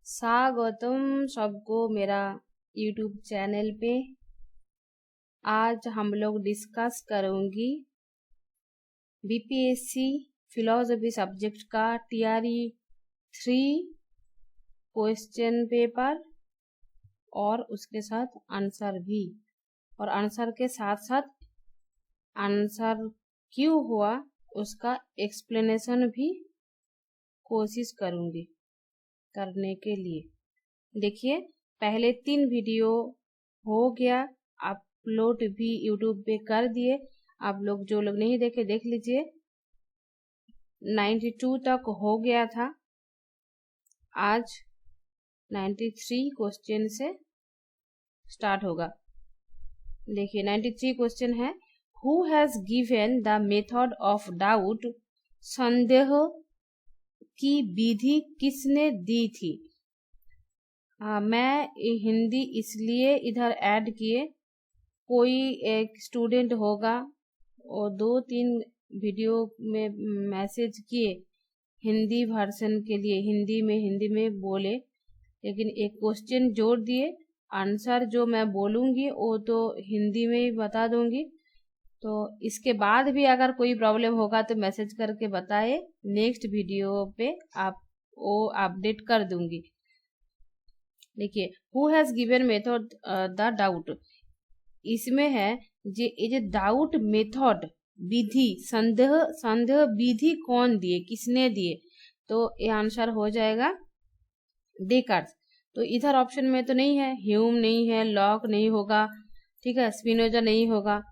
स्वागतम सबको मेरा YouTube चैनल पे। आज हम लोग डिस्कस करूंगी बीपीएससी फिलोसफी सब्जेक्ट का टीआरई 3 क्वेश्चन पेपर और उसके साथ आंसर भी, और आंसर के साथ साथ आंसर क्यों हुआ उसका एक्सप्लेनेशन भी कोशिश करूंगी करने के लिए। देखिए, पहले 3 वीडियो हो गया, अपलोड भी यूट्यूब पे कर दिए। आप लोग जो लोग नहीं देखे देख लीजिए। 92 तक हो गया था, आज 93 क्वेश्चन से स्टार्ट होगा। देखिए 93 क्वेश्चन है, who has given the method of doubt, संदेह की विधि किसने दी थी। मैं हिंदी इसलिए इधर ऐड किए, कोई एक स्टूडेंट होगा और 2-3 वीडियो में मैसेज किए हिंदी वर्जन के लिए, हिंदी में बोले, लेकिन एक क्वेश्चन जोड़ दिए। आंसर जो मैं बोलूंगी वो तो हिंदी में ही बता दूंगी। तो इसके बाद भी अगर कोई प्रॉब्लम होगा तो मैसेज करके बताए, नेक्स्ट वीडियो पे आप वो अपडेट कर दूंगी। देखिए, who has given method the doubt, इसमें है ये डाउट मेथड विधि, संदेह विधि कौन दिए, किसने दिए, तो ये आंसर हो जाएगा डेकार्ट्स। तो इधर ऑप्शन में तो नहीं है, ह्यूम नहीं है, लॉक नहीं होगा, ठीक है, स्पिनोजा नहीं होगा,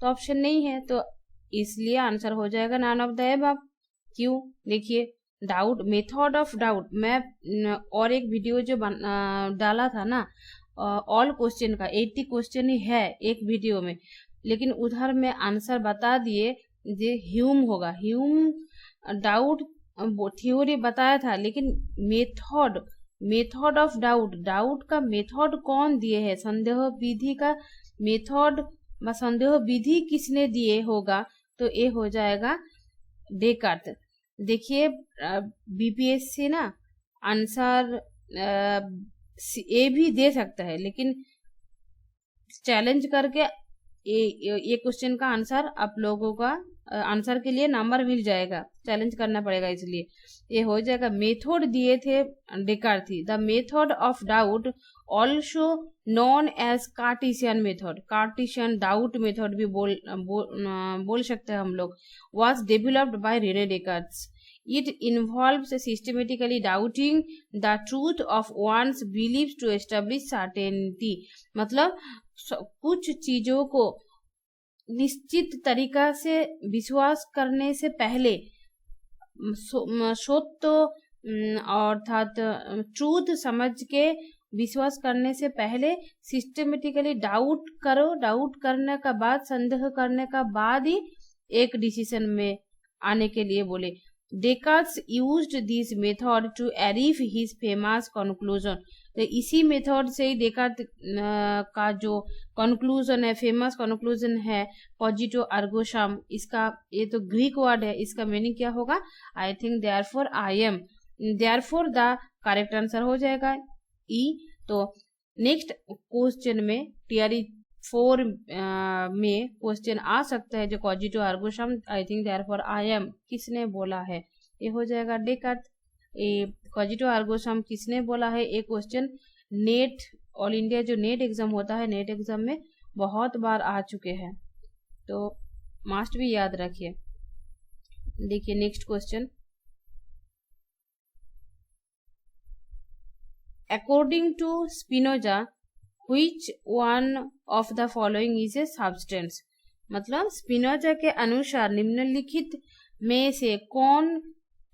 तो ऑप्शन नहीं है, तो इसलिए आंसर हो जाएगा नॉन ऑफ द अबव। क्यों? देखिए, डाउट, मेथड ऑफ डाउट, मैं और एक वीडियो जो डाला था ना ऑल क्वेश्चन का, 80 क्वेश्चन ही है एक वीडियो में, लेकिन उधर में आंसर बता दिए जे ह्यूम होगा। ह्यूम डाउट थ्योरी बताया था, लेकिन मेथड ऑफ डाउट का मेथड कौन दिए है, संदेह विधि का मेथड व संदेह विधि किसने दिए होगा, तो ये हो जाएगा डेकार्ट। देखिए, बीपीएससी ना आंसर ए भी दे सकता है, लेकिन चैलेंज करके ये क्वेश्चन का आंसर आप लोगों का आंसर के लिए नंबर मिल जाएगा, चैलेंज करना पड़ेगा, इसलिए ये हो जाएगा। मेथड दिए थे डेकार्ट थी, the method of doubt also known as Cartesian method, Cartesian doubt method भी बोल सकते हैं हम लोग, was developed by Rene Descartes. It involves systematically doubting the truth of one's beliefs to establish certainty. मतलब कुछ चीजों को निश्चित तरीका से विश्वास करने से पहले, सत्य अर्थात ट्रूथ समझ के विश्वास करने से पहले सिस्टमेटिकली डाउट करो, डाउट करने का बाद, संदेह करने का बाद ही एक डिसीजन में आने के लिए बोले। Descartes used this method to arrive his famous conclusion. तो इसी मेथड से ही डेकार्ट का जो कंक्लूजन है, फेमस कंक्लूजन है, कॉजिटो अर्गो सम, इसका ये तो ग्रीक वर्ड है, इसका मीनिंग क्या होगा, आई think therefore I M, therefore the correct answer हो जाएगा ई। तो नेक्स्ट क्वेश्चन में टीआरई 4 में क्वेश्चन आ सकता है जो cogito ergo sum, I think therefore I am किसने बोला है, ये हो जाएगा डेकार्ट। ये कॉजिटो अर्गो सम किसने बोला है, ये क्वेश्चन नेट, ऑल इंडिया जो नेट एग्जाम होता है, नेट एग्जाम में बहुत बार आ चुके हैं, तो मस्ट भी याद रखिए। देखिए next question, according to Spinoza which one of the following is a substance, मतलब स्पिनोजा के अनुसार निम्नलिखित में से कौन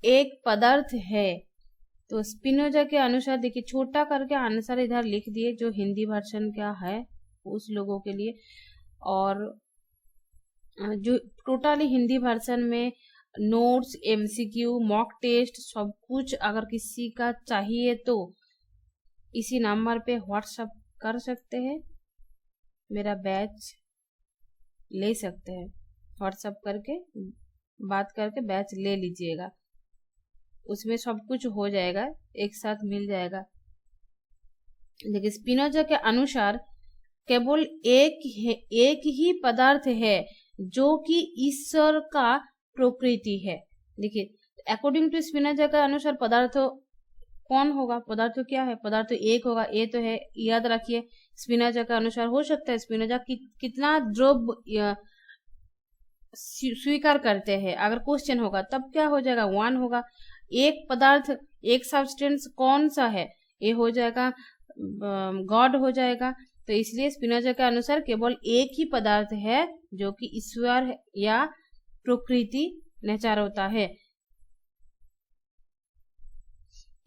एक पदार्थ है। तो स्पिनोजा के अनुसार देखिए, छोटा करके आंसर इधर लिख दिए जो हिंदी वर्जन का है उस लोगों के लिए, और जो टोटली हिंदी वर्जन में नोट्स, एमसीक्यू, मॉक टेस्ट सब कुछ अगर किसी का चाहिए तो इसी नंबर पे व्हाट्सएप कर सकते हैं, मेरा बैच ले सकते हैं, व्हाट्सएप करके बात करके बैच ले लीजिएगा, उसमें सब कुछ हो जाएगा, एक साथ मिल जाएगा। देखिए स्पिनोजा के अनुसार केवल एक ही पदार्थ है जो कि ईश्वर का प्रकृति है। देखिए अकॉर्डिंग टू स्पिनोजा का अनुसार पदार्थ कौन होगा, पदार्थ क्या है, पदार्थ एक होगा, ये तो है, याद रखिए। स्पिनोजा का अनुसार हो सकता है स्पिनोजा कितना द्रव्य स्वीकार करते हैं, अगर क्वेश्चन होगा तब क्या हो जाएगा, 1 होगा। एक पदार्थ एक सब्सटेंस कौन सा है, ये हो जाएगा गॉड हो जाएगा। तो इसलिए स्पिनोजा के अनुसार केवल एक ही पदार्थ है जो कि ईश्वर या प्रकृति नेचर होता है।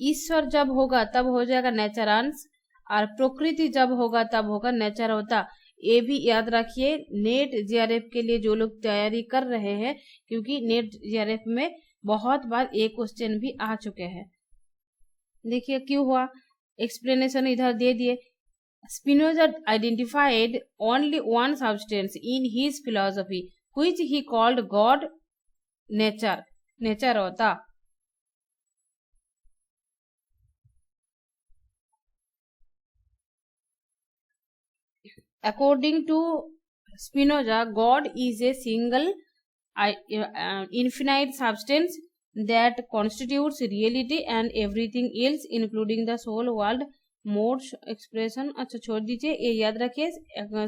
ईश्वर जब होगा तब हो जाएगा नेचरांश, और प्रकृति जब होगा तब होगा नेचर होता। ये भी याद रखिए नेट जीआरएफ के लिए जो लोग तैयारी कर रहे हैं, क्योंकि नेट जीआरएफ में बहुत बार ये क्वेश्चन भी आ चुके हैं। देखिए क्यों हुआ, एक्सप्लेनेशन इधर दे दिए। Spinoza identified only one substance in his philosophy which he called God nature होता। According to Spinoza, God is a single infinite substance that constitutes reality and everything else including the soul, world, modes, expression। अच्छा छोड़ दीजिए, ये याद रखिए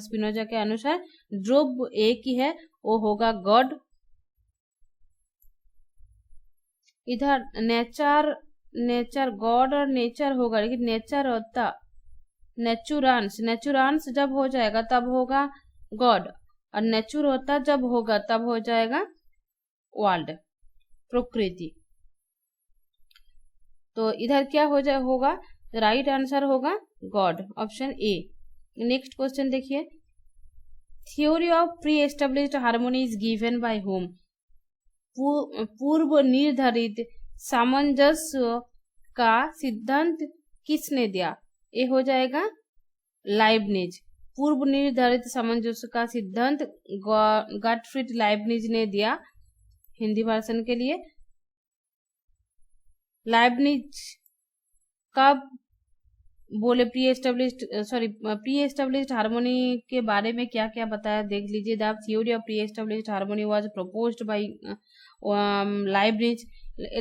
Spinoza के अनुसार द्रव्य एक ही है, वो होगा गॉड। इधर नेचर गॉड और नेचर होगा, लेकिन नेचर होता नेचुरांस जब हो जाएगा तब होगा गॉड, और नेचुर होता जब होगा तब हो जाएगा वर्ल्ड प्रकृति। तो इधर क्या होगा, राइट आंसर होगा God, option A. Next question देखिए, theory of pre established harmony is given by Hume. पूर्व निर्धारित सामंजस्य का सिद्धांत किसने दिया, ये हो जाएगा लाइबनिज। पूर्व निर्धारित सामंजस्य का सिद्धांत गॉटफ्रीड लाइबनिज ने दिया। हिंदी वर्जन के लिए लाइबनिज कब बोले प्री एस्टेब्लिश्ड हार्मोनी के बारे में क्या क्या बताया, देख लीजिए। The theory of pre established harmony was proposed by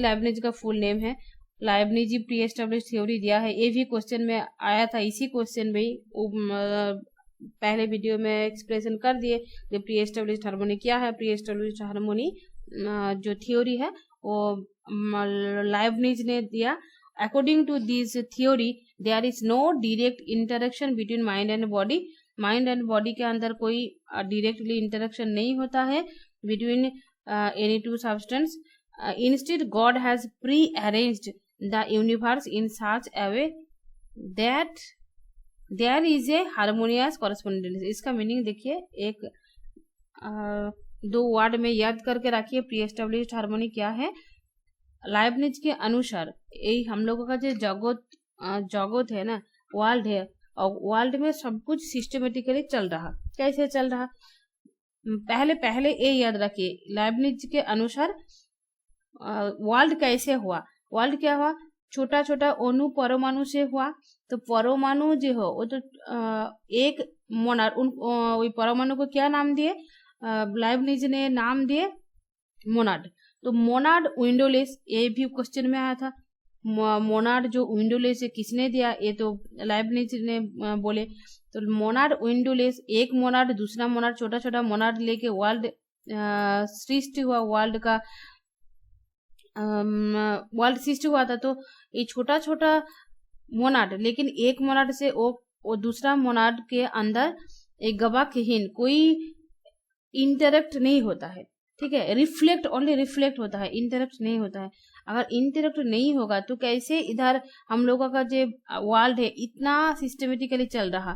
Leibniz का फुल नेम है। लाइबनिज प्री एस्टेब्लिश्ड थ्योरी दिया है, ये भी क्वेश्चन में आया था। इसी क्वेश्चन में पहले वीडियो में एक्सप्लेन कर दिए कि प्री एस्टेब्लिश्ड हार्मोनी क्या है। प्री एस्टेब्लिश्ड हार्मोनी जो थ्योरी है वो लाइबनिज ने दिया। According to this theory there is no direct interaction between mind and body. Mind and body के अंदर कोई डायरेक्टली इंटरेक्शन नहीं होता है between any two substance. Instead God has pre arranged the universe in such a way that there is a harmonious correspondence। इसका meaning देखिए, एक 2 word में याद करके रखिए प्री एस्टेब्लिश्ड हार्मोनी क्या है। लाइबनिज के अनुसार यही हम लोगों का जो जगत है ना, वर्ल्ड है, और वर्ल्ड में सब कुछ सिस्टमेटिकली चल रहा। कैसे चल रहा, पहले ये याद रखिए, लाइबनिज के अनुसार वर्ल्ड कैसे हुआ। वर्ल्ड क्या हुआ, छोटा छोटा अणु परमाणु से हुआ। तो परमाणु जो हो वो तो एक मोनाड, वही परमाणु को क्या नाम दिए, लाइबनिज ने नाम दिए मोनाड। तो मोनाड विंडोलेस, ये भी क्वेश्चन में आया था। मोनाड जो विंडोलेस है किसने दिया, ये तो लाइबनिज ने बोले। तो मोनाड विंडोलेस, एक मोनाड दूसरा मोनाड, छोटा छोटा मोनाड लेके वर्ल्ड सृष्टि हुआ। वर्ल्ड सृष्टि हुआ था। तो ये छोटा छोटा मोनाड, लेकिन एक मोनाड से वो दूसरा मोनाड के अंदर एक गवाहीन कोई इंटरेक्ट नहीं होता है, ठीक है। ओनली रिफ्लेक्ट होता है, इंटरेक्ट नहीं होता है। अगर इंटरेक्ट नहीं होगा तो कैसे इधर हम लोगों का जो वर्ल्ड है इतना सिस्टमेटिकली चल रहा।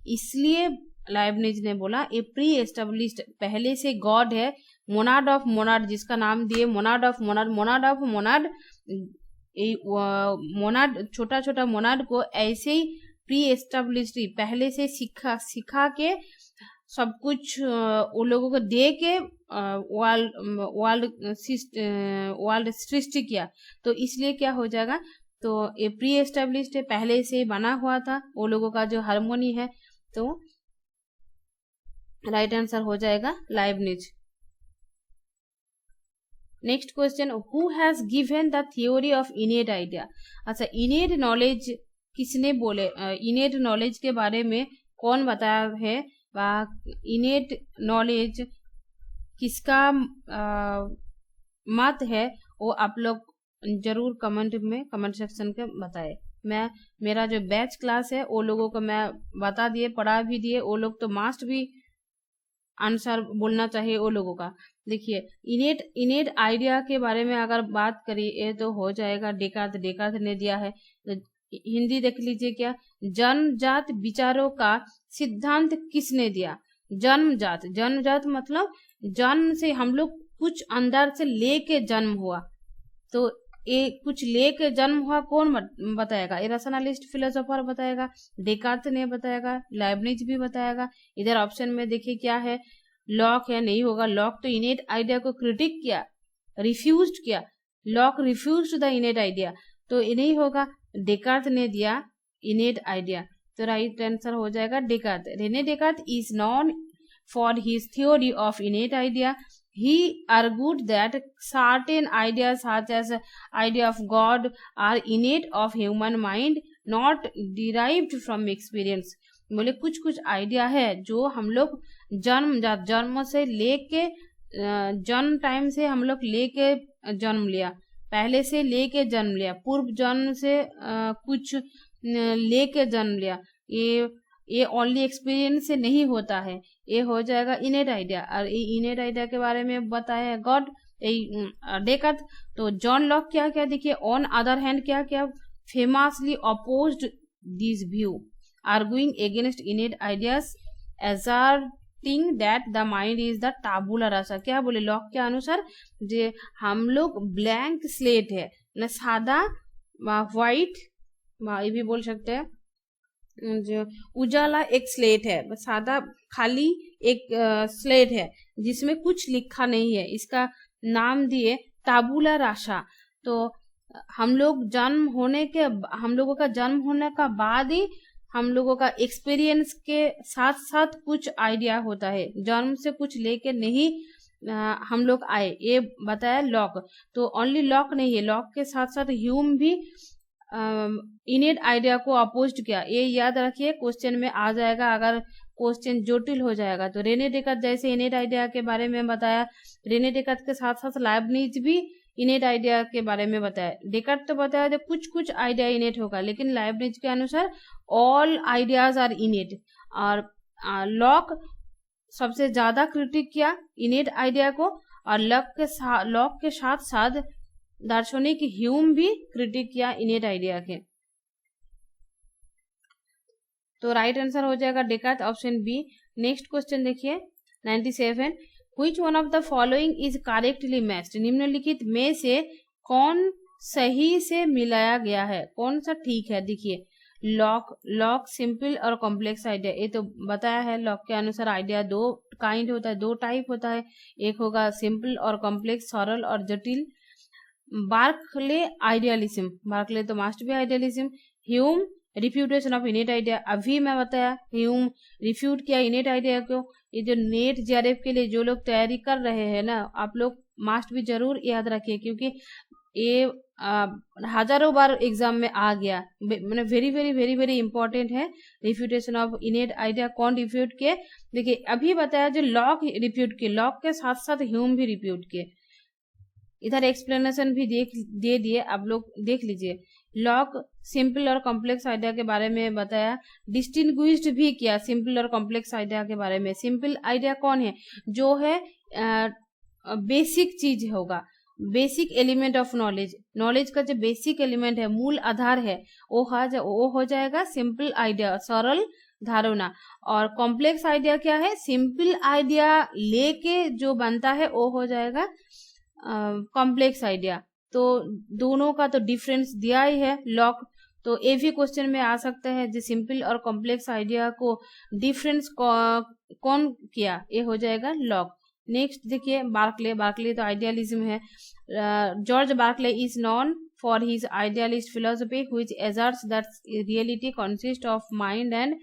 इसलिए लाइबनिज ने बोला ये प्री एस्टेब्लिश्ड पहले से गॉड है, मोनाड ऑफ मोनाड जिसका नाम दिए मोनाड ऑफ मोनाड। मोनाड छोटा छोटा मोनाड को ऐसे ही प्री एस्टेब्लिश्ड पहले से सिखा के सब कुछ उन लोगों को दे के वर्ल्ड सृष्टि किया। तो इसलिए क्या हो जाएगा, तो ये प्री एस्टेब्लिश्ड है, पहले से बना हुआ था, वो लोगों का जो हार्मोनी है। तो राइट आंसर हो जाएगा Leibniz. Next question, who has given the theory of innate idea. अच्छा, इनेट नॉलेज किसने बोले, इनेट नॉलेज के बारे में कौन बताया है, इनेट नॉलेज किसका मत है, वो आप लोग जरूर कमेंट सेक्शन के बताए। मैं मेरा जो बैच क्लास है वो लोगों को मैं बता दिए, पढ़ा भी दिए, वो लोग तो मास्ट भी आंसर बोलना चाहिए वो लोगों का। देखिए, इनेट आइडिया के बारे में अगर बात करिए तो हो जाएगा डेकार्त ने दिया है। तो हिंदी देख लीजिए, क्या जन्मजात विचारों का सिद्धांत किसने दिया। जन्मजात मतलब जन्म से हम लोग कुछ अंदर से लेके जन्म हुआ, तो ये कुछ लेके जन्म हुआ कौन बताएगा, ये रैशनलिस्ट फिलोसोफर बताएगा, डेकार्त ने बताएगा, लाइबनिज भी बताएगा। इधर ऑप्शन में देखिए क्या है, लॉक है, नहीं होगा। लॉक तो इनेट आइडिया को क्रिटिक किया, रिफ्यूज्ड किया, Locke refused the innate idea, तो ये नहीं होगा। डेकार्त ने दिया इनेट आइडिया, तो राइट आंसर हो जाएगा Descartes. Rene Descartes is known for his theory of innate idea. He argued that certain ideas such as idea of God are innate of human mind, not derived from experience. बोले कुछ कुछ idea है जो हम लोग जन्म से लेके जन्म टाइम से हम लोग लेके जन्म लिया, पहले से लेके जन्म लिया, पूर्व जन्म से कुछ लेके जन्म लिया, ये ओनली एक्सपीरियंस से नहीं होता है, ये हो जाएगा इनेट आइडिया। और इनेट आइडिया के बारे में बताया है गॉड डेकार्त। तो जॉन लॉक क्या क्या देखिए, ऑन अदर हैंड क्या क्या famously opposed this view, arguing against इनेट ideas, asserting that the mind is the tabula rasa। क्या बोले लॉक के अनुसार, जे हम लोग ब्लैंक स्लेट है ना, सादा व्हाइट, ये भी बोल सकते हैं जो उजाला एक स्लेट है, सादा खाली एक स्लेट है जिसमें कुछ लिखा नहीं है, इसका नाम दिए ताबुला राशा। तो हम लोगों का जन्म होने का बाद ही हम लोगों का एक्सपीरियंस के साथ साथ कुछ आइडिया होता है, जन्म से कुछ लेके नहीं हम लोग आए, ये बताया लॉक। तो ओनली लॉक नहीं है, लॉक के साथ साथ ह्यूम भी इनेट आइडिया को अपोज्ड किया। ये याद रखिए, क्वेश्चन में आ जाएगा अगर क्वेश्चन जटिल हो जाएगा। तो रेने डेकार्त जैसे इनेट आइडिया के बारे में बताया, रेने डेकार्त के साथ साथ लाइबनिज भी इनेट आइडिया के बारे में बताया। डेकार्त तो बताया जो कुछ कुछ आइडिया इनेट होगा, लेकिन लाइबनिज के अनुसार ऑल आइडियाज आर इनेट। और लॉक सबसे ज्यादा क्रिटिक किया इनेट आइडिया को, और लॉक के साथ साथ दार्शनिक ह्यूम भी क्रिटिक किया इनेट आइडिया के। तो राइट आंसर हो जाएगा डेकार्त, ऑप्शन बी। नेक्स्ट क्वेश्चन देखिए 97, which one of the following is correctly matched. निम्नलिखित में से कौन सही से मिलाया गया है, कौन सा ठीक है। देखिए, लॉक सिंपल और कॉम्प्लेक्स आइडिया, ये तो बताया है। लॉक के अनुसार आइडिया दो काइंड होता है, दो टाइप होता है, एक होगा सिंपल और कॉम्प्लेक्स, सरल और जटिल। बार्कले आइडियलिज्म, बार्कले तो मास्ट B idealism. Hume refutation of innate idea, अभी मैं बताया ह्यूम रिफ्यूट किया इनेट आइडिया को। ये जो नेट जेआरएफ के लिए जो लोग तैयारी कर रहे हैं ना, आप लोग मास्ट भी जरूर याद रखिए, क्योंकि ये हजारों बार एग्जाम में आ गया, मैंने very very very very important है। रिफ्यूटेशन ऑफ इनेट आइडिया कौन रिफ्यूट किए, देखिए अभी बताया जो लॉक रिफ्यूट किए, लॉक के साथ साथ ह्यूम भी रिफ्यूट किए। इधर एक्सप्लेनेशन भी दे दिए, आप लोग देख लीजिए। लॉक सिंपल और कॉम्प्लेक्स आइडिया के बारे में बताया, डिस्टिंग्विश्ड भी किया सिंपल और कॉम्प्लेक्स आइडिया के बारे में। सिंपल आइडिया कौन है, जो है बेसिक चीज होगा, बेसिक एलिमेंट ऑफ नॉलेज का जो बेसिक एलिमेंट है, मूल आधार है, वो हो जाएगा सिंपल आइडिया, सरल धारणा। और कॉम्प्लेक्स आइडिया क्या है, सिंपल आइडिया लेके जो बनता है वो हो जाएगा कॉम्प्लेक्स आइडिया। तो दोनों का तो डिफरेंस दिया ही है लॉक, तो ये भी क्वेश्चन में आ सकता है जो सिंपल और कॉम्प्लेक्स आइडिया को डिफरेंस कौन किया, ये हो जाएगा लॉक। नेक्स्ट देखिए बार्कले तो आइडियलिज्म है। George Berkeley is known for his idealist philosophy which asserts that reality consists of mind and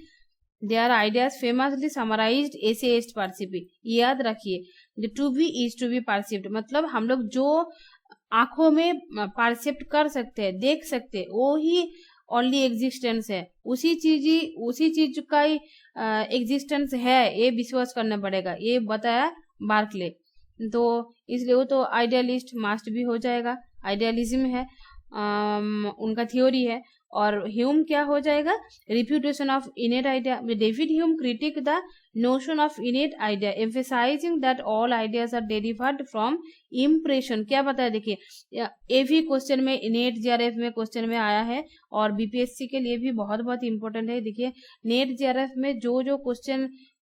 their ideas famously summarized essayist perceive. याद रखिए, the to be is to be perceived, मतलब हम लोग जो आंखों में परसेप्ट कर सकते हैं, देख सकते हैं, वो ही ओनली एग्जिस्टेंस है, उसी चीज का ही एग्जिस्टेंस है, ये विश्वास करना पड़ेगा, ये बताया बार्कले। तो इसलिए वो तो आइडियलिस्ट मास्ट भी हो जाएगा, आइडियलिज्म है उनका थ्योरी है। और ह्यूम क्या हो जाएगा, refutation of innate idea. David Hume critique the notion of innate idea emphasising that all ideas are derived from impression. क्या बताया, देखिए ये भी क्वेश्चन में, नेट जेआरएफ में क्वेश्चन में आया है और बीपीएससी के लिए भी बहुत बहुत इंपॉर्टेंट है। देखिए नेट जेआरएफ में जो क्वेश्चन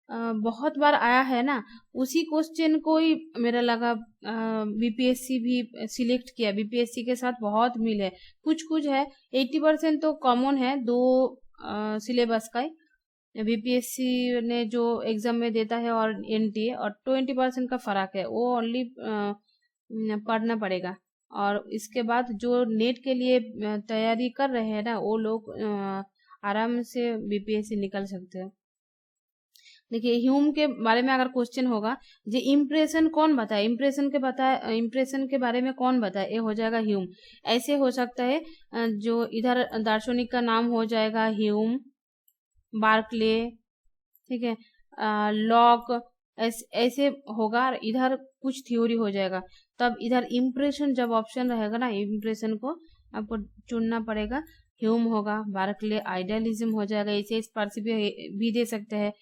बहुत बार आया है ना, उसी क्वेश्चन को ही मेरा लगा बीपीएससी भी सिलेक्ट किया, बीपीएससी के साथ बहुत मिल है, कुछ है, 80% तो कॉमन है दो सिलेबस का बीपीएससी ने जो एग्जाम में देता है और एनटीए, और 20% का फर्क है, वो ओनली पढ़ना पड़ेगा। और इसके बाद जो नेट के लिए तैयारी कर रहे हैं ना, वो लोग आराम से बीपीएससी निकल सकते हैं। देखिए ह्यूम के बारे में अगर क्वेश्चन होगा, जो इम्प्रेशन कौन बताए, इम्प्रेशन के बारे में कौन बताए, ये हो जाएगा ह्यूम। ऐसे हो सकता है जो इधर दार्शनिक का नाम हो जाएगा ह्यूम, बार्कले, ठीक है, लॉक, ऐसे होगा, इधर कुछ थ्योरी हो जाएगा। तब इधर इम्प्रेशन जब ऑप्शन रहेगा ना, इम्प्रेशन को आपको चुनना पड़ेगा, ह्यूम होगा, बार्कले आइडियलिज्म हो जाएगा, इसे परसिव भी दे सकते हैं,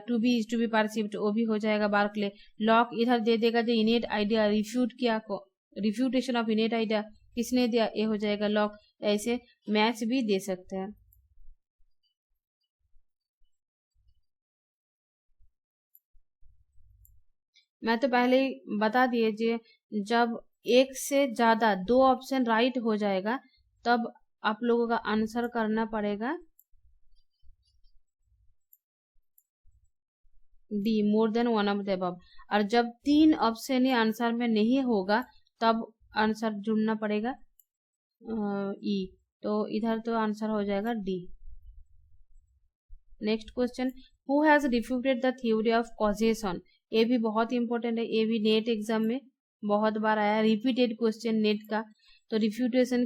to be is to be perceived वो भी हो जाएगा बार्कले। लॉक इधर दे देगा जो इनेट आइडिया रिफ्यूट किया, रिफ्यूटेशन ऑफ इनेट आइडिया किसने दिया, ये हो जाएगा लॉक। ऐसे मैच भी दे सकते हैं। मैं तो पहले ही बता दिए, जब एक से ज्यादा दो ऑप्शन राइट हो जाएगा तब आप लोगों का आंसर करना पड़ेगा D, more than one of the above. और जब तीन ऑप्शन ही आंसर में नहीं होगा तब आंसर ढूंढना पड़ेगा ई, तो इधर तो आंसर हो जाएगा D. Next question, who has refuted the theory of causation. ये भी बहुत इंपॉर्टेंट है, ये भी नेट एग्जाम में बहुत बार आया, रिपीटेड क्वेश्चन नेट का। तो रिफ्यूटेशन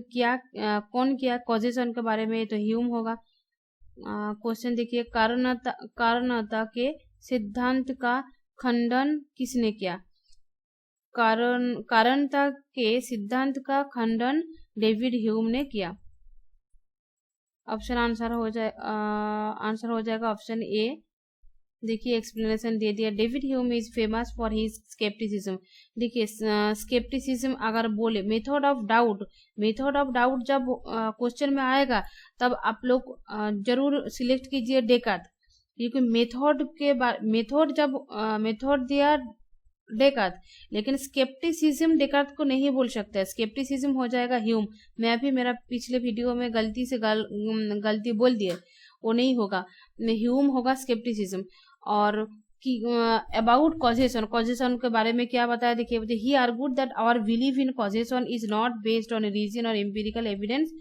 कौन किया कॉजेशन के बारे में, तो ह्यूम होगा। क्वेश्चन देखिए, कारणता के सिद्धांत का खंडन किसने किया, कारणता के सिद्धांत का खंडन डेविड ह्यूम ने किया। ऑप्शन आंसर हो जाएगा ऑप्शन ए। देखिए एक्सप्लेनेशन दे दिया, David Hume is famous for his scepticism. देखिए स्केप्टिसिज्म अगर बोले, मेथड ऑफ डाउट जब क्वेश्चन में आएगा तब आप लोग जरूर सिलेक्ट कीजिए डेकार्त, क्योंकि मेथड दिया डेकार्त, लेकिन स्केप्टिसिज्म डेकार्त को नहीं बोल सकता है, स्केप्टिसिज्म हो जाएगा ह्यूम। मैं भी मेरा पिछले वीडियो में गलती बोल दिए, वो नहीं होगा, ह्यूम होगा स्केप्टिसिज्म। और अबाउट कॉजेशन के बारे में क्या बताया, देखिए he argued that our believe in causation is not based on reason और empirical evidence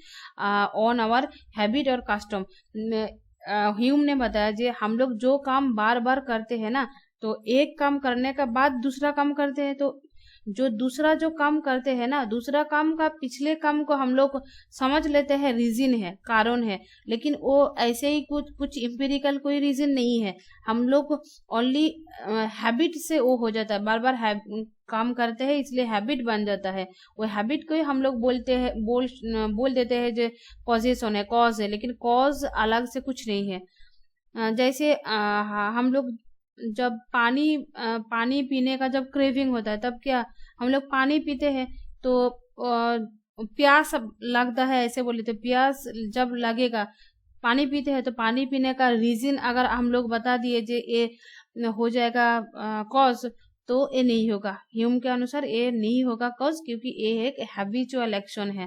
on our habit और कस्टम। ह्यूम ने बताया कि हम लोग जो काम बार बार करते हैं ना, तो एक काम करने के बाद दूसरा काम करते हैं, तो जो दूसरा काम करते हैं ना, दूसरा काम का पिछले काम को हम लोग समझ लेते हैं रीजन है, कारण है, लेकिन वो ऐसे ही कुछ इम्पेरिकल कोई रीजन नहीं है, हम लोग ओनली हैबिट से वो हो जाता है, बार बार काम करते हैं इसलिए हैबिट बन जाता है, वो हैबिट को ही हम लोग बोल देते हैं जो कॉजेशन है, कॉज है, लेकिन कॉज अलग से कुछ नहीं है। जैसे हम लोग जब पानी पीने का जब क्रेविंग होता है तब क्या हम लोग पानी पीते हैं, तो प्यास लगता है, ऐसे बोले तो प्यास जब लगेगा पानी पीते हैं, तो पानी पीने का रीजन अगर हम लोग बता दिए जे ये हो जाएगा कॉज, तो ये नहीं होगा, ह्यूम के अनुसार ये नहीं होगा कॉज, क्योंकि ये एक हैबिचुअल एक्शन है।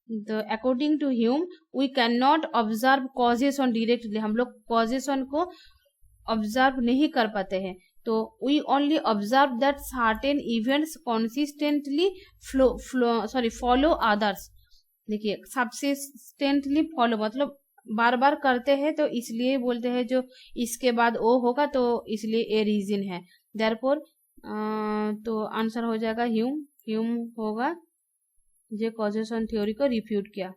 तो according to Hume we can not observe causation directly, हम लोग कॉजेशन को ऑब्जर्व नहीं कर पाते हैं, तो we only observe that certain events consistently follow others. देखिए सबसिस्टेंटली फॉलो मतलब बार बार करते हैं तो इसलिए बोलते हैं जो इसके बाद ओ होगा तो इसलिए ए रीजन है। देयरफॉर तो आंसर हो जाएगा ह्यूम। ह्यूम होगा जो कॉजेशन थ्योरी को रिफ्यूट किया।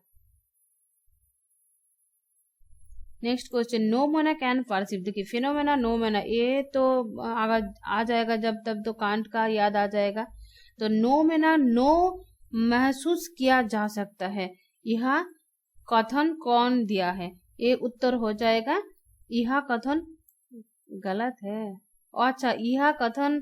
Next question, noumena can perceive. देखिए फिनोमेना नोमेना ये तो अगर आ जाएगा जब तब तो कांट का याद आ जाएगा। तो नोमेना नो महसूस किया जा सकता है, यह कथन कौन दिया है? ये उत्तर हो जाएगा यह कथन गलत है। अच्छा यह कथन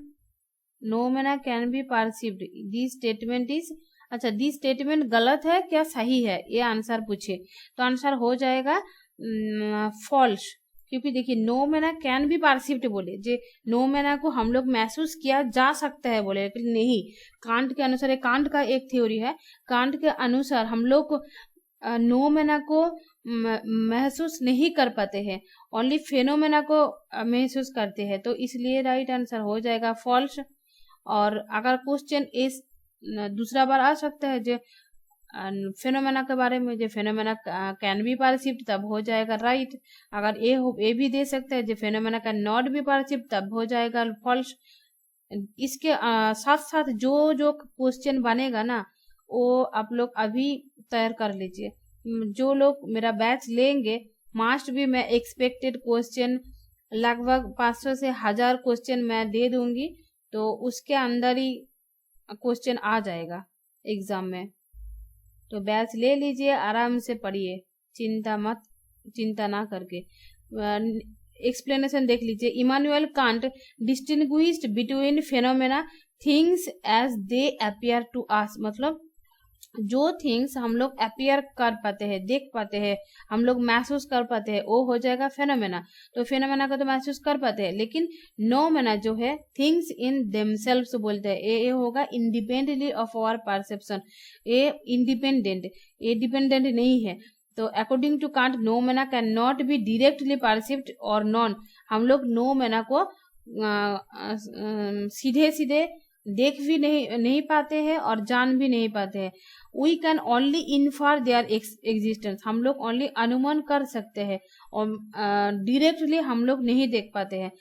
noumena can be perceived this statement is, अच्छा दिस स्टेटमेंट गलत है क्या सही है ये आंसर पूछे तो आंसर हो जाएगा फॉल्स। क्योंकि देखिए नोमेना कैन बी परसीव्ड बोले जे नोमेना को हम लोग महसूस किया जा सकता है बोले, लेकिन नहीं। कांट के अनुसार, कांट का एक थ्योरी है, कांट के अनुसार हम लोग नोमेना को महसूस नहीं कर पाते हैं, ओनली फेनोमेना को महसूस करते हैं। तो इसलिए राइट आंसर हो जाएगा फॉल्स। और अगर क्वेश्चन इस दूसरा बार आ सकता है जो फेनोमेना के बारे में, जो फेनोमेना कैन बी परसीव्ड तब हो जाएगा राइट। अगर ए भी दे सकता है जो phenomena can not be perceived तब हो जाएगा फॉल्स। इसके साथ साथ जो जो क्वेश्चन बनेगा ना वो आप लोग अभी तैयार कर लीजिए। जो लोग मेरा बैच लेंगे मास्ट भी मैं एक्सपेक्टेड क्वेश्चन लगभग 500 से 1000 क्वेश्चन मैं दे दूंगी, तो उसके अंदर ही क्वेश्चन आ जाएगा एग्जाम में। तो बैच ले लीजिए, आराम से पढ़िए, चिंता ना करके। एक्सप्लेनेशन देख लीजिए। Immanuel Kant distinguished between phenomena things as they appear to us, मतलब जो थिंग्स हम लोग अपीयर कर पाते हैं, देख पाते हैं, हम लोग महसूस कर पाते हैं, वो हो जाएगा फेनोमेना। तो फेनोमेना को तो महसूस कर पाते हैं, लेकिन नोमेना जो है थिंग्स इन देमसेल्व्स बोलते हैं, ये होगा इंडिपेंडेंटली ऑफ आवर परसेप्शन। ये इंडिपेंडेंट, ये डिपेंडेंट नहीं है। तो according to Kant noumena can not be directly perceived और नॉन, हम लोग नोमेना को सीधे सीधे देख भी नहीं पाते हैं और जान भी नहीं पाते हैं। We can only infer their existence, हम लोग ओनली अनुमान कर सकते हैं और डायरेक्टली हम लोग नहीं देख पाते हैं।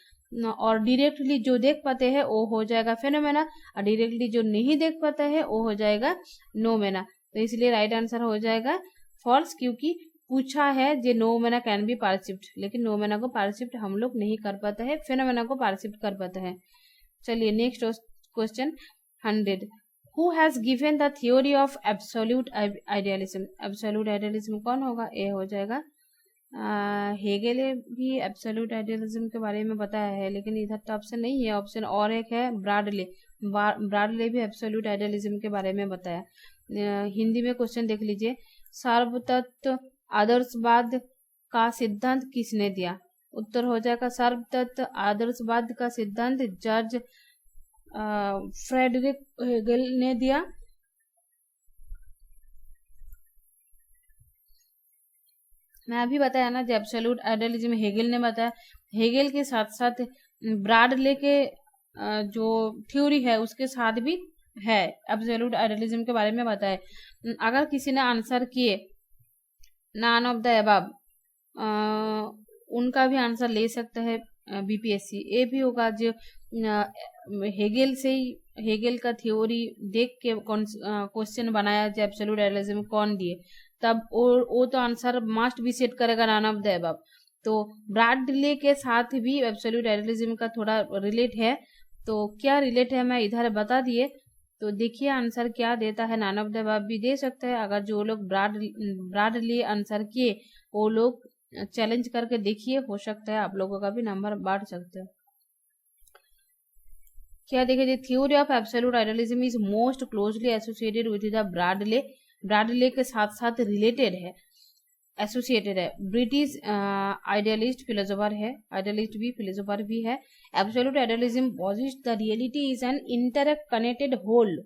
और डायरेक्टली जो देख पाते हैं वो हो जाएगा फेनोमेना, और डायरेक्टली जो नहीं देख पाते हैं वो हो जाएगा नोमेना। तो इसलिए राइट आंसर हो जाएगा फॉल्स, क्योंकि पूछा है जे नोमेना कैन बी परसीव्ड, लेकिन नोमेना को परसीव्ड हम लोग नहीं कर पाते हैं, फेनोमेना को परसीव्ड कर पाते हैं। चलिए next question 100, who has given the theory of absolute idealism. Absolute idealism कौन होगा? ए हो जाएगा हेगेल भी एब्सोल्यूट आइडियलिज्म के बारे में बताया है, लेकिन इधर तो ऑप्शन नहीं है, ऑप्शन और एक है ब्राडले। ब्राडले भी एब्सोल्यूट आइडियलिज्म के बारे में बताया। हिंदी में क्वेश्चन देख लीजिए। सार्वतत्व आदर्शवाद का सिद्धांत किसने दिया? उत्तर हो जाएगा सार्वतत्व आदर्शवाद का सिद्धांत जॉर्ज फ्रेडरिक हेगेल ने दिया। मैं अभी बताया ना जब एब्सोल्यूट आइडियलिज्म हेगेल ने बताया, हेगेल के साथ साथ ब्राडले के जो थ्योरी है उसके साथ भी है एब्सोल्यूट आइडियलिज्म के बारे में बताया। अगर किसी ने आंसर किए नॉन ऑफ द अबव, उनका भी आंसर ले सकता है बीपीएससी। ये भी होगा जो हेगेल से ही, हेगेल का थ्योरी देख के क्वेश्चन बनाया जो एब्सोल्यूट आइडियलिज्म कौन दिए, तब वो तो आंसर मस्ट भी सेट करेगा नॉन ऑफ द अबव। तो ब्राडले के साथ भी एब्सोल्यूट आइडियलिज्म का थोड़ा रिलेट है, तो क्या रिलेट है मैं इधर बता दिए। तो देखिए आंसर क्या देता है, नॉन ऑफ द अबव भी दे सकता है। अगर जो लोग ब्राडली आंसर किए वो लोग चैलेंज करके देखिए, हो सकता है आप लोगों का भी नंबर बढ़ सकता है। क्या देखिए, theory of absolute idealism is most closely associated with the Bradley, Bradley के साथ साथ रिलेटेड है, एसोसिएटेड है। ब्रिटिश आइडियलिस्ट फिलोसोफर है, आइडियलिस्ट भी फिलोसोफर भी है। Absolute idealism posits the reality is an interconnected whole.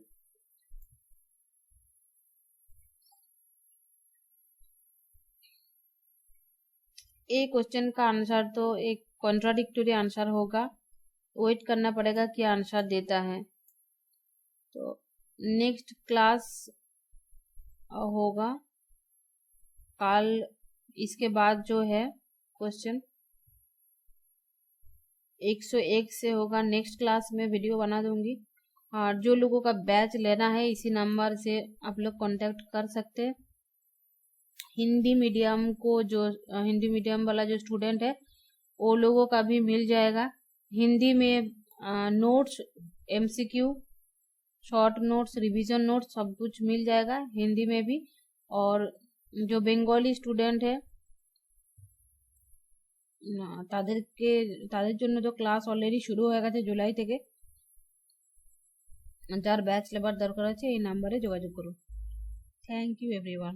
एक क्वेश्चन का आंसर तो एक कॉन्ट्राडिक्टरी आंसर होगा, वेट करना पड़ेगा क्या आंसर देता है। तो नेक्स्ट क्लास होगा कल इसके बाद जो है क्वेश्चन 101 से होगा। नेक्स्ट क्लास में वीडियो बना दूंगी। और जो लोगों का बैच लेना है इसी नंबर से आप लोग कांटेक्ट कर सकते हैं। हिंदी मीडियम को जो हिंदी मीडियम वाला जो स्टूडेंट है वो लोगों का भी मिल जाएगा। हिंदी में notes, MCQ, short notes, revision notes सब कुछ मिल जाएगा हिंदी में भी। और जो बेंगली स्टूडेंट है তাদের জন্য তো ক্লাস অলরেডি শুরু হয়ে গেছে জুলাই থেকে। যার ব্যাচ লেবার দরকার আছে এই নাম্বারে যোগাযোগ করুন। Thank you everyone.